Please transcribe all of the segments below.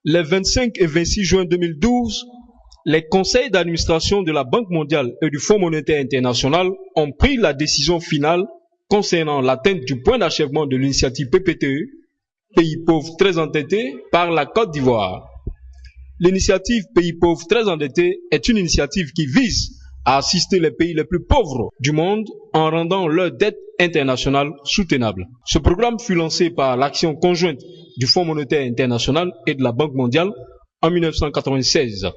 Les 25 et 26 juin 2012, les conseils d'administration de la Banque mondiale et du Fonds monétaire international ont pris la décision finale concernant l'atteinte du point d'achèvement de l'initiative PPTE, pays pauvres très endettés, par la Côte d'Ivoire. L'initiative Pays pauvres très endettés est une initiative qui vise à assister les pays les plus pauvres du monde en rendant leur dette internationale soutenable. Ce programme fut lancé par l'action conjointe du Fonds monétaire international et de la Banque mondiale en 1996.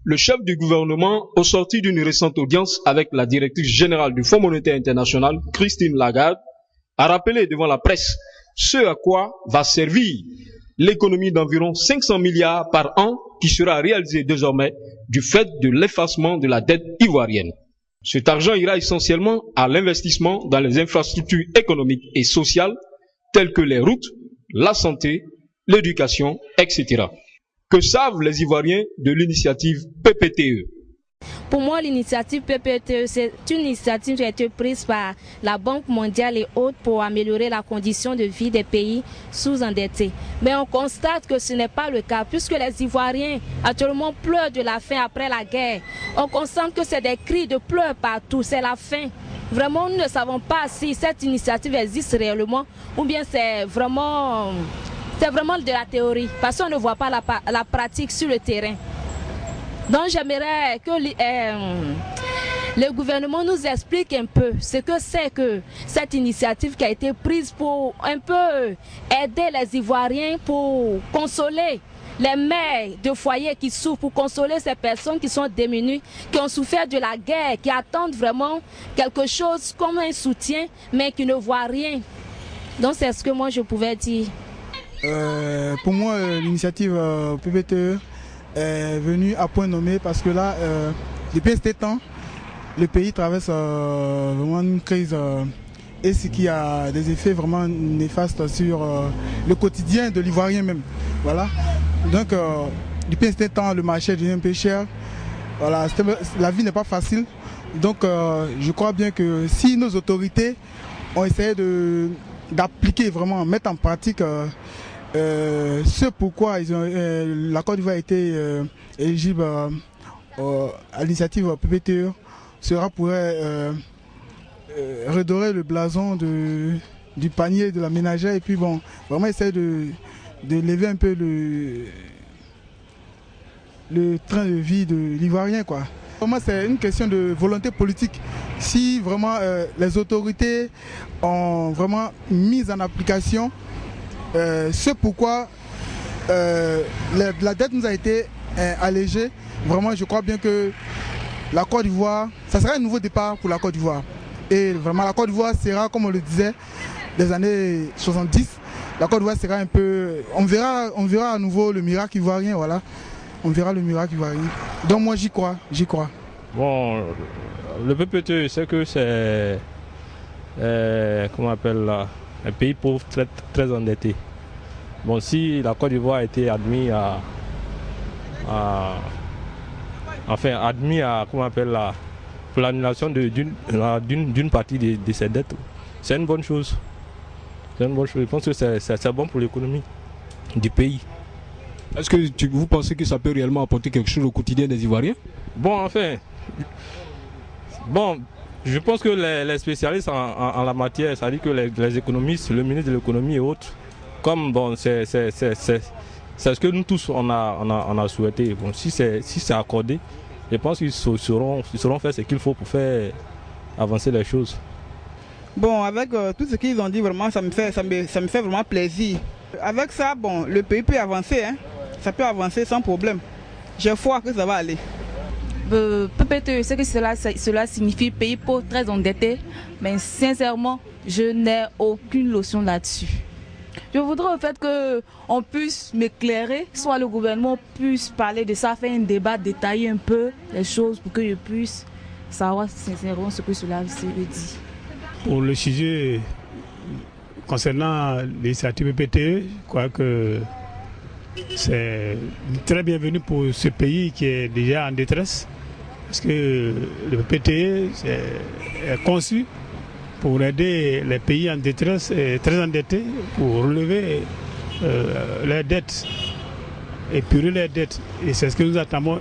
Le chef du gouvernement, au sortir d'une récente audience avec la directrice générale du Fonds monétaire international, Christine Lagarde, a rappelé devant la presse ce à quoi va servir l'économie d'environ 500 milliards par an qui sera réalisée désormais du fait de l'effacement de la dette ivoirienne. Cet argent ira essentiellement à l'investissement dans les infrastructures économiques et sociales telles que les routes, la santé, l'éducation, etc. Que savent les Ivoiriens de l'initiative PPTE? Pour moi, l'initiative PPTE, c'est une initiative qui a été prise par la Banque mondiale et autres pour améliorer la condition de vie des pays sous-endettés. Mais on constate que ce n'est pas le cas, puisque les Ivoiriens actuellement pleurent de la faim après la guerre. On constate que c'est des cris de pleurs partout, c'est la faim. Vraiment, nous ne savons pas si cette initiative existe réellement ou bien c'est vraiment de la théorie, parce qu'on ne voit pas la pratique sur le terrain. Donc j'aimerais que le gouvernement nous explique un peu ce que c'est que cette initiative qui a été prise pour un peu aider les Ivoiriens, pour consoler les mères de foyer qui souffrent, pour consoler ces personnes qui sont démunies, qui ont souffert de la guerre, qui attendent vraiment quelque chose comme un soutien, mais qui ne voient rien. Donc c'est ce que moi je pouvais dire. Pour moi, l'initiative PPTE est venue à point nommé parce que là, depuis ce temps, le pays traverse vraiment une crise et ce qui a des effets vraiment néfastes sur le quotidien de l'Ivoirien même. Voilà. Donc, depuis ce temps, le marché devient un peu cher. Voilà, la vie n'est pas facile. Donc, je crois bien que si nos autorités ont essayé d'appliquer vraiment, mettre en pratique ce pourquoi la Côte d'Ivoire a été éligible à l'initiative PPTE, sera pour redorer le blason du panier de la ménagère et puis bon, vraiment essayer de lever un peu le train de vie de l'Ivoirien, quoi. Vraiment, c'est une question de volonté politique. Si vraiment les autorités ont vraiment mis en application ce pourquoi la dette nous a été allégée, vraiment je crois bien que la Côte d'Ivoire, ça sera un nouveau départ pour la Côte d'Ivoire. Et vraiment la Côte d'Ivoire sera, comme on le disait, des années 70, la Côte d'Ivoire sera un peu... On verra à nouveau le miracle ivoirien, voilà. On verra le miracle ivoirien. Donc moi j'y crois. Bon, le PPTE, c'est que c'est... comment on appelle là, un pays pauvre très, très endetté. Bon, si la Côte d'Ivoire a été admis comment on appelle là, pour l'annulation d'une partie de ces dettes, c'est une bonne chose. C'est une bonne chose. Je pense que c'est bon pour l'économie du pays. Est-ce que vous pensez que ça peut réellement apporter quelque chose au quotidien des Ivoiriens? Bon, enfin, je pense que les spécialistes en la matière, c'est-à-dire que les économistes, le ministre de l'économie et autres, comme bon, c'est ce que nous tous on a souhaité. Bon, si c'est accordé, je pense qu'ils sauront faire ce qu'il faut pour faire avancer les choses. Bon, avec tout ce qu'ils ont dit, vraiment, ça me fait vraiment plaisir. Avec ça, bon, le pays peut avancer, hein. Ça peut avancer sans problème. J'ai foi que ça va aller. PPTE, ce que cela signifie, pays pauvre très endetté, mais sincèrement, je n'ai aucune notion là-dessus. Je voudrais au fait qu'on puisse m'éclairer, soit le gouvernement puisse parler de ça, faire un débat, détailler un peu les choses pour que je puisse savoir sincèrement ce que cela veut dire. Pour le sujet concernant l'initiative PPTE, je crois que c'est très bienvenu pour ce pays qui est déjà en détresse, parce que le PPTE est conçu pour aider les pays en détresse et très endettés pour relever leurs dettes. épurer les dettes. Et c'est ce que nous attendons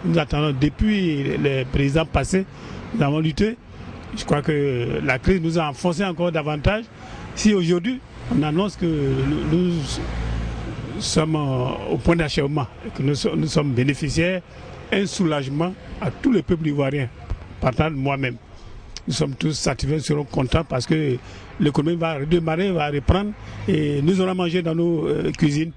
depuis les présidents passés. Nous avons lutté. Je crois que la crise nous a enfoncé encore davantage. Si aujourd'hui, on annonce que nous sommes au point d'achèvement, que nous sommes bénéficiaires, un soulagement à tout le peuple ivoirien, partant de moi-même. Nous sommes tous satisfaits, nous serons contents parce que l'économie va redémarrer, va reprendre et nous allons manger dans nos cuisines.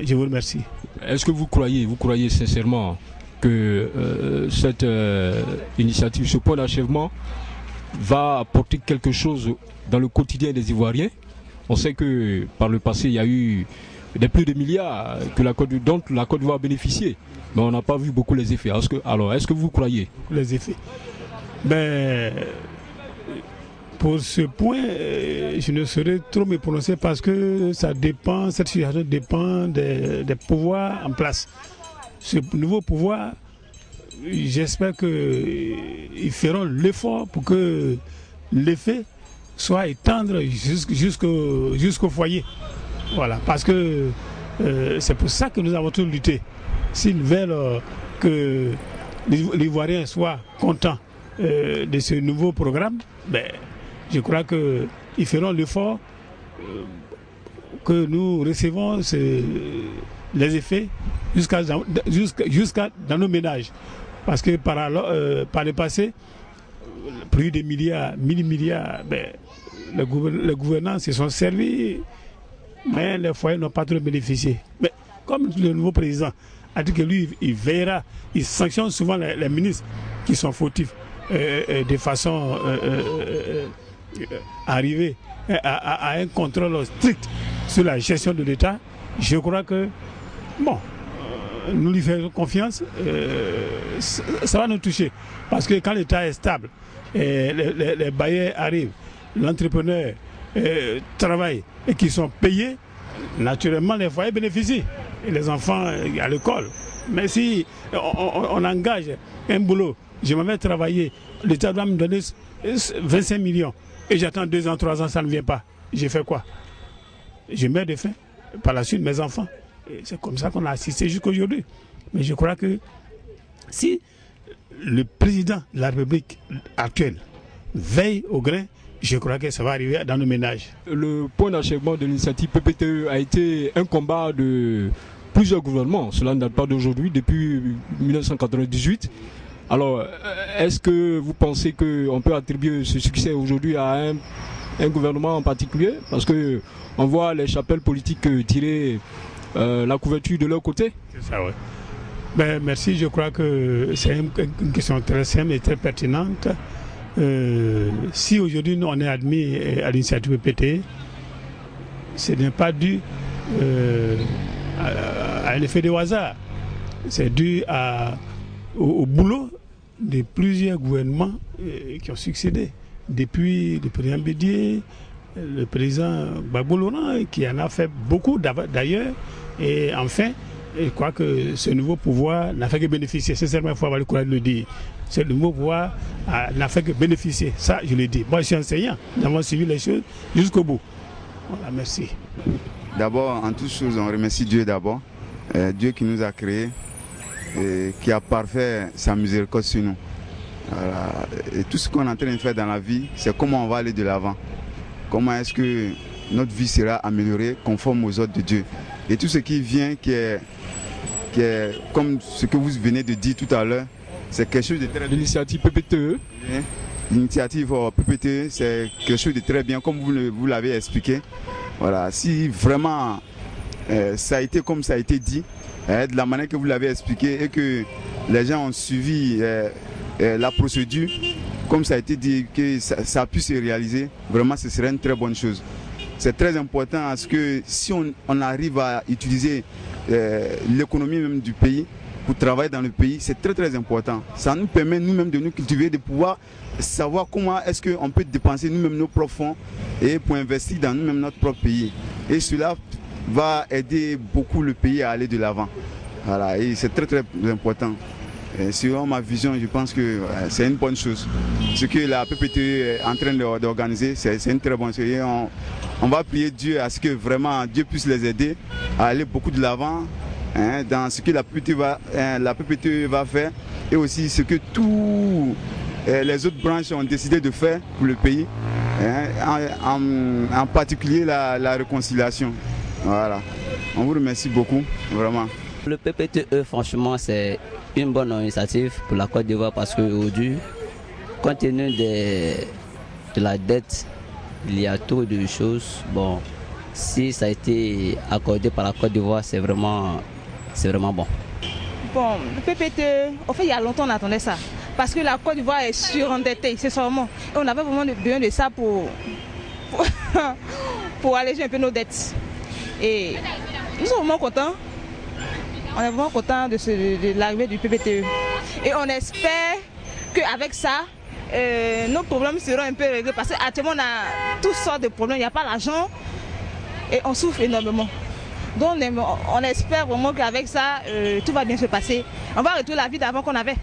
Je vous remercie. Est-ce que vous croyez sincèrement que cette initiative, ce point d'achèvement va apporter quelque chose dans le quotidien des Ivoiriens? On sait que par le passé, il y a eu des plus de milliards dont la Côte d'Ivoire a bénéficié, mais on n'a pas vu beaucoup les effets. Est-ce que vous croyez? Les effets. Ben, pour ce point, je ne saurais trop me prononcer parce que cette situation dépend des pouvoirs en place. Ce nouveau pouvoir, j'espère qu'ils feront l'effort pour que l'effet soit étendre jusqu'au foyer. Voilà, parce que c'est pour ça que nous avons tous lutté. S'ils veulent que les Ivoiriens soient contents de ce nouveau programme, ben, je crois qu'ils feront l'effort que nous recevons les effets jusqu'à dans nos ménages. Parce que par le passé, plus de milliards, 1000 milliards, ben, les gouvernants se sont servis, mais les foyers n'ont pas trop bénéficié. Mais comme le nouveau président a dit que lui, il veillera, il sanctionne souvent les ministres qui sont fautifs de façon arriver à un contrôle strict sur la gestion de l'État. Je crois que, bon, nous lui faisons confiance, ça va nous toucher. Parce que quand l'État est stable, les bailleurs arrivent, l'entrepreneur travaille et qui sont payés, naturellement les foyers bénéficient. Et les enfants à l'école. Mais si on engage un boulot, je m'en vais travailler, l'État doit me donner 25 millions et j'attends 2 ans, 3 ans, ça ne vient pas. J'ai fait quoi? Je meurs de faim. Par la suite, mes enfants. C'est comme ça qu'on a assisté jusqu'à aujourd'hui. Mais je crois que si le président de la République actuelle veille au grain, je crois que ça va arriver dans nos ménages. Le point d'achèvement de l'initiative PPTE a été un combat de plusieurs gouvernements. Cela ne date pas d'aujourd'hui, depuis 1998. Alors, est-ce que vous pensez qu'on peut attribuer ce succès aujourd'hui à un gouvernement en particulier? Parce qu'on voit les chapelles politiques tirer la couverture de leur côté. C'est ça, oui. Ben, merci, je crois que c'est une question très simple et très pertinente. Si aujourd'hui on est admis à l'initiative PPTE, ce n'est pas dû à un effet de hasard. C'est dû au boulot de plusieurs gouvernements qui ont succédé. Depuis le président Bédié, le président Gbagbo Laurent, qui en a fait beaucoup d'ailleurs. Et enfin, je crois que ce nouveau pouvoir n'a fait que bénéficier. Sincèrement, il faut avoir le courage de le dire. Ce nouveau pouvoir n'a fait que bénéficier. Ça, je le dis. Moi, je suis enseignant. Nous avons suivi les choses jusqu'au bout. Voilà, merci. D'abord, en toute chose, on remercie Dieu d'abord. Dieu qui nous a créés et qui a parfait sa miséricorde sur nous. Voilà. Et tout ce qu'on est en train de faire dans la vie, c'est comment on va aller de l'avant. Comment est-ce que notre vie sera améliorée conforme aux ordres de Dieu. Et tout ce qui vient, qui est comme ce que vous venez de dire tout à l'heure, c'est quelque chose de très bien. L'initiative PPTE. L'initiative PPTE, c'est quelque chose de très bien, comme vous l'avez expliqué. Voilà. Si vraiment ça a été comme ça a été dit, de la manière que vous l'avez expliqué et que les gens ont suivi la procédure, comme ça a été dit, que ça a pu se réaliser, vraiment ce serait une très bonne chose. C'est très important parce que si on arrive à utiliser l'économie même du pays pour travailler dans le pays, c'est très très important. Ça nous permet nous-mêmes de nous cultiver, de pouvoir savoir comment est-ce qu'on peut dépenser nous-mêmes nos propres fonds et pour investir dans nous-mêmes notre propre pays. Et cela va aider beaucoup le pays à aller de l'avant. Voilà, et c'est très très important. Et selon ma vision, je pense que c'est une bonne chose. Ce que la PPTE est en train d'organiser, c'est une très bonne chose. Et on va prier Dieu à ce que vraiment Dieu puisse les aider à aller beaucoup de l'avant dans ce que la PPTE va faire et aussi ce que tous les autres branches ont décidé de faire pour le pays, en particulier la réconciliation. Voilà. On vous remercie beaucoup, vraiment. Le PPTE, franchement, c'est une bonne initiative pour la Côte d'Ivoire parce qu'aujourd'hui, compte tenu de la dette, il y a trop de choses. Bon, si ça a été accordé par la Côte d'Ivoire, c'est vraiment bon. Bon, le PPTE, en fait, il y a longtemps on attendait ça. Parce que la Côte d'Ivoire est surendettée, c'est seulement. Et on avait vraiment besoin de ça pour alléger un peu nos dettes. Et nous sommes vraiment contents. On est vraiment contents de l'arrivée du PPTE. Et on espère qu'avec ça, nos problèmes seront un peu réglés. Parce qu'actuellement, on a toutes sortes de problèmes. Il n'y a pas l'argent et on souffre énormément. Donc on espère vraiment qu'avec ça, tout va bien se passer. On va retrouver la vie d'avant qu'on avait.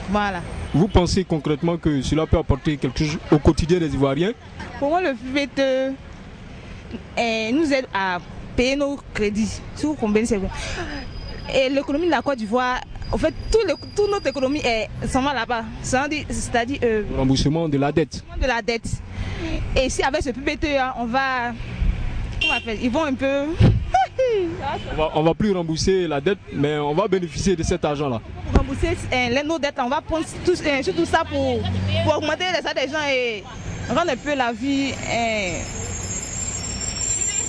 Voilà. Vous pensez concrètement que cela peut apporter quelque chose au quotidien des Ivoiriens? Pour moi, le PPTE nous aide à payer nos crédits. Sur combien c'est bon. Et l'économie de la Côte d'Ivoire, en fait, toute notre économie est seulement là-bas. C'est-à-dire le remboursement de la dette. De la dette. Et ici, avec ce PPTE, on va faire, ils vont un peu. On va plus rembourser la dette, mais on va bénéficier de cet argent-là. Rembourser nos dettes, on va prendre tout ça pour augmenter les salaires des gens et rendre un peu la vie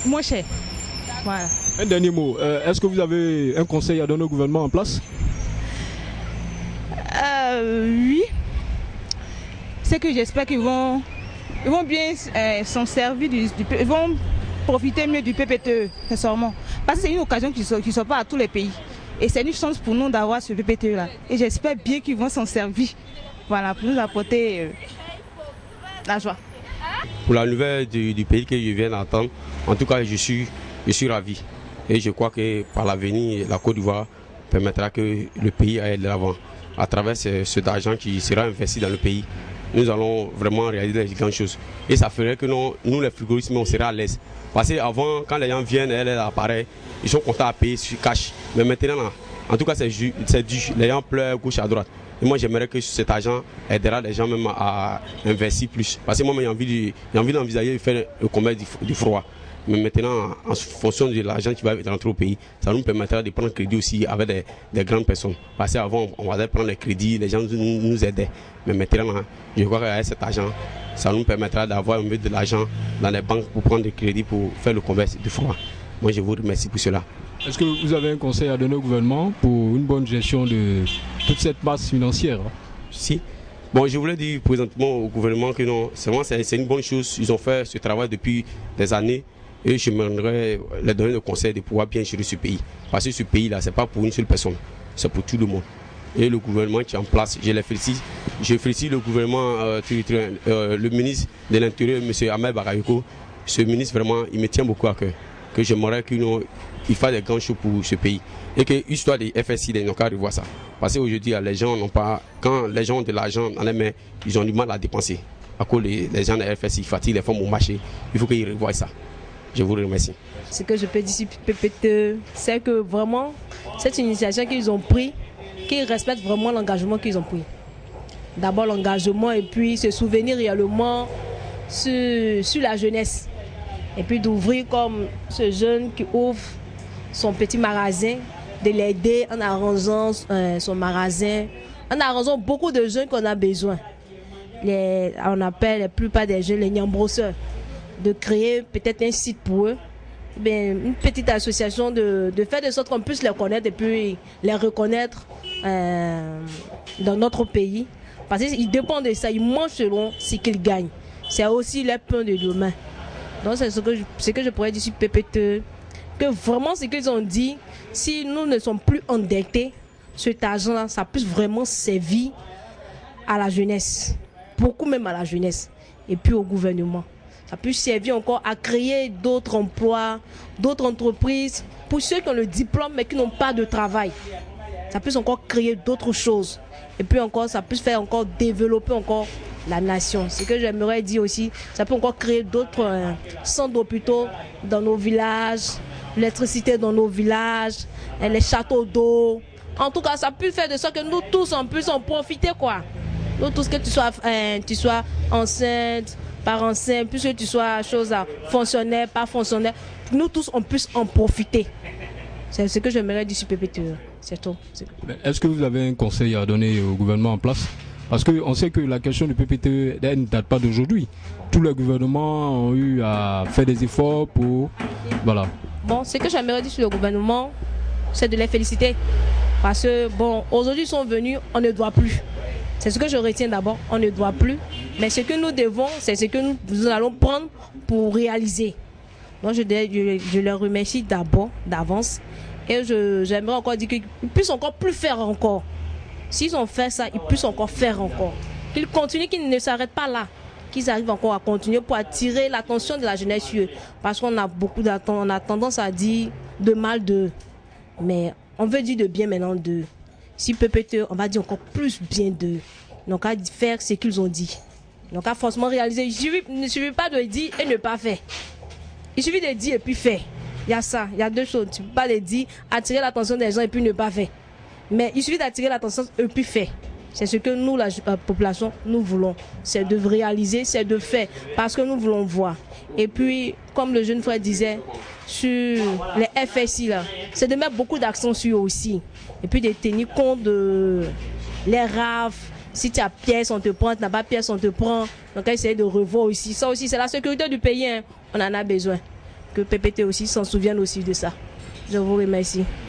moins chère. Voilà. Un dernier mot, est-ce que vous avez un conseil à donner au gouvernement en place? Oui. C'est que j'espère qu'ils vont bien s'en servir, ils vont profiter mieux du PPTE, sincèrement. Parce que c'est une occasion qui ne sort pas à tous les pays. Et c'est une chance pour nous d'avoir ce PPTE-là. Et j'espère bien qu'ils vont s'en servir, voilà, pour nous apporter la joie. Pour la nouvelle du pays que je viens d'entendre, en tout cas, je suis ravi. Et je crois que par l'avenir, la Côte d'Ivoire permettra que le pays aille de l'avant. À travers cet argent qui sera investi dans le pays, nous allons vraiment réaliser des grandes choses. Et ça ferait que nous les frigoristes, on serait à l'aise. Parce qu'avant, quand les gens viennent, l'appareil, ils sont contents à payer sur cash. Mais maintenant, en tout cas, c'est dû. Les gens pleurent gauche à droite. Et moi, j'aimerais que cet argent aidera les gens même à investir plus. Parce que moi, j'ai envie d'envisager de faire le commerce du froid. Mais maintenant, en fonction de l'argent qui va rentrer au pays, ça nous permettra de prendre crédit aussi avec des grandes personnes. Parce qu'avant, on allait prendre les crédits, les gens nous aidaient. Mais maintenant, je crois qu'avec cet argent, ça nous permettra d'avoir un peu de l'argent dans les banques pour prendre des crédits pour faire le commerce du froid. Moi, je vous remercie pour cela. Est-ce que vous avez un conseil à donner au gouvernement pour une bonne gestion de toute cette masse financière? Si. Bon, je voulais dire présentement au gouvernement que non, c'est une bonne chose. Ils ont fait ce travail depuis des années. Et je m'aimerais leur donner le conseil de pouvoir bien gérer ce pays. Parce que ce pays-là, ce n'est pas pour une seule personne, c'est pour tout le monde. Et le gouvernement qui est en place, je les félicite. Je félicite le gouvernement, le ministre de l'Intérieur, M. Ahmed Bakayoko. Ce ministre, vraiment, il me tient beaucoup à cœur. Que j'aimerais qu'il fasse des grandes choses pour ce pays. Et que l'histoire des FSI, ils n'ont qu'à revoir ça. Parce qu'aujourd'hui, les gens n'ont pas. Quand les gens ont de l'argent dans les mains, ils ont du mal à dépenser. À cause les gens des FSI fatiguent les femmes au marché. Il faut qu'ils revoient ça. Je vous remercie. Ce que je peux dire sur PPTE, c'est que vraiment, cette initiative qu'ils ont prise, qu'ils respectent vraiment l'engagement qu'ils ont pris. D'abord l'engagement et puis se souvenir réellement sur la jeunesse. Et puis d'ouvrir comme ce jeune qui ouvre son petit magasin, de l'aider en arrangeant son magasin, en arrangeant beaucoup de jeunes qu'on a besoin. On appelle la plupart des jeunes les nyambrosseurs. De créer peut-être un site pour eux, une petite association, de faire de sorte qu'on puisse les connaître et puis les reconnaître dans notre pays. Parce qu'ils dépendent de ça, ils mangent selon ce qu'ils gagnent. C'est aussi leur pain de demain. Donc c'est ce que je pourrais dire sur PPTE, que vraiment ce qu'ils ont dit, si nous ne sommes plus endettés, cet argent-là, ça puisse vraiment servir à la jeunesse, beaucoup même à la jeunesse, et puis au gouvernement. Ça peut servir encore à créer d'autres emplois, d'autres entreprises, pour ceux qui ont le diplôme mais qui n'ont pas de travail. Ça peut encore créer d'autres choses. Et puis encore, ça peut faire encore développer encore la nation. Ce que j'aimerais dire aussi, ça peut encore créer d'autres centres d'hôpitaux dans nos villages, l'électricité dans nos villages, les châteaux d'eau. En tout cas, ça a pu faire de sorte que nous tous on puisse en profiter, quoi. Nous tous, que tu sois enceinte, pas enceinte, puisque tu sois fonctionnaire, pas fonctionnaire, nous tous on puisse en profiter. C'est ce que j'aimerais dire sur PPTE. C'est tout. Est-ce que vous avez un conseil à donner au gouvernement en place? Parce qu'on sait que la question du PPTE ne date pas d'aujourd'hui. Tous les gouvernements ont eu à faire des efforts pour... Voilà. Bon, ce que j'aimerais dire sur le gouvernement, c'est de les féliciter. Parce que, bon, aujourd'hui ils sont venus, on ne doit plus. C'est ce que je retiens d'abord, on ne doit plus. Mais ce que nous devons, c'est ce que nous allons prendre pour réaliser. Donc je les remercie d'abord, d'avance. Et j'aimerais encore dire qu'ils puissent encore plus faire encore. S'ils ont fait ça, ils puissent encore faire encore. Qu'ils continuent, qu'ils ne s'arrêtent pas là. Qu'ils arrivent encore à continuer pour attirer l'attention de la jeunesse sur eux. Parce qu'on a on a tendance à dire de mal d'eux. Mais on veut dire de bien maintenant d'eux. Si PPTE, on va dire encore plus bien d'eux. Donc à faire ce qu'ils ont dit. Donc à forcément réaliser. Il ne suffit pas de dire et ne pas faire. Il suffit de dire et puis faire. Il y a ça, il y a deux choses. Tu ne peux pas les dire, attirer l'attention des gens et puis ne pas faire. Mais il suffit d'attirer l'attention et puis faire. C'est ce que nous, la population, nous voulons. C'est de réaliser, c'est de faire. Parce que nous voulons voir. Et puis, comme le jeune frère disait, sur les FSI, là, c'est de mettre beaucoup d'accent sur eux aussi. Et puis de tenir compte de les RAF. Si tu as pièce, on te prend. Tu n'as pas pièce, on te prend. Donc, essayer de revoir aussi. Ça aussi, c'est la sécurité du pays. Hein. On en a besoin. Que PPT aussi s'en souvienne aussi de ça. Je vous remercie.